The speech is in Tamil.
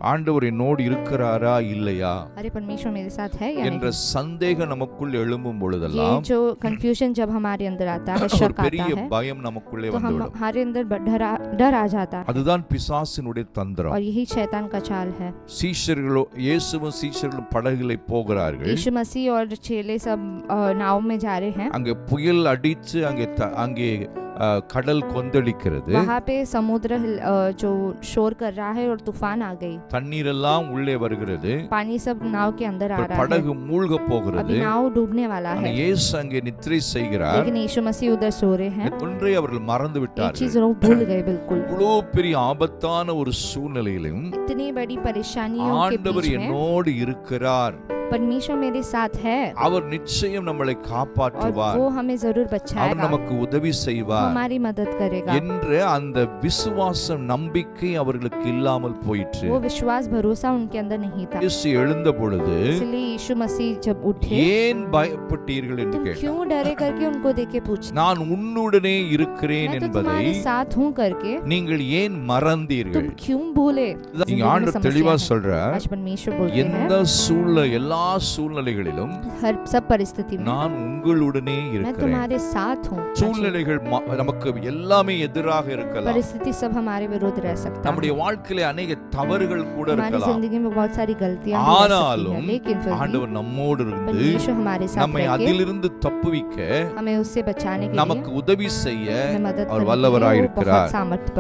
ஆண்டவர் என்னோடு இருக்கிறாரா இல்லையா अरे परमेश्वर मेरे साथ है या என்ற नहीं। சந்தேகம் நமக்குள் எழும்பும் ये பொழுதெல்லாம் जो कंफ्यूजन जब हमारे अंदर आता है, ஒரு शक आता பெரிய है, பயம் நமக்குள்ளே तो வந்துவிடும். हमारे अंदर डर आ जाता है, அதுதான் பிசாசினுடைய தந்திரம். और यही शैतान का चाल है। சீஷர்களோ இயேசுவும் சீஷர்களும் படகுல போகிறார்கள். यीशु मसीह और चेले सब नाव में जा रहे हैं। அங்கே புயல் அடிச்சு அங்கே கடல் கொந்தளிக்கிறது. वहाँ पे समुद्र जो शोर कर रहा है और तूफान आ गई, தண்ணீர் எல்லாம் உள்ளே வருகிறது. पानी सब नाव के अंदर आ रहा है, படகு மூழ்க போகிறது. अभी नाव डूबने वाला है, இயேசு அங்கே நித்திரை செய்கிறார். लेकिन यीशु मसीह उधर सो रहे हैं। ஒன்றை அவர்கள் மறந்து एक விட்டார்கள். चीज वो भूल गए बिल्कुल। இவ்வளவு பெரிய ஆபத்தான ஒரு சூழ்நிலையிலும் इतनी बड़ी परेशानियों के ஆண்டவர் बीच में என்னோடு இருக்கிறார். परमेश्वर मेरे साथ है, அவர் நிச்சயம் நம்மளை और காப்பாற்றுவார். वो हमें जरूर அவர் बचाएगा, நமக்கு உதவி செய்வார் हमारी मदद करेगा। என்ற அந்த விசுவாசம் நம்பிக்கை அவர்களுக்கு இல்லாமல் போயிற்று. वो विश्वास भरोसा उनके अंदर नहीं था। இயேசு எழுந்த பொழுது इसलिए यीशु मसीह जब उठे, ஏன் பயப்பட்டீர்கள் என்று तुम கேட்டார். क्यों डरे करके उनको देख के पूछा, நான் உன்னுடனே இருக்கிறேன் मैं तो என்பதை तुम्हारे साथ हूँ करके நீங்கள் ஏன் மறந்தீர்கள்? तुम क्यों भूले। இங்க ஆண்டவர் தெளிவா சொல்றார், आज परमेश्वर बोलते हैं, எந்த எல்லா சூழ்நிலைகளிலும் हर सब परिस्थिति में நான் உங்களுடனே मैं இருக்கிறேன். तुम्हारे साथ हूँ। சூழ்நிலைகள் நமக்கு எல்லாமே எதிராக இருக்கலாம். परिस्थिति सब हमारे विरुद्ध रह सकता है, நம்முடைய வாழ்க்கையில अनेक தவறுகள் கூட हमारी இருக்கலாம். जिंदगी में बहुत सारी गलतियां भी रह सकती ஆனாலும் हैं, लेकिन फिर भी ஆண்டவர் நம்மோடு இருந்து परमेश्वर हमारे साथ நம்மை रह के அதிலிருந்து தப்புவிக்க हमें उससे बचाने के लिए நமக்கு உதவி செய்ய हमें मदद அவர் करने के लिए வல்லவராய் वो இருக்கிறார். बहुत सामर्थ्य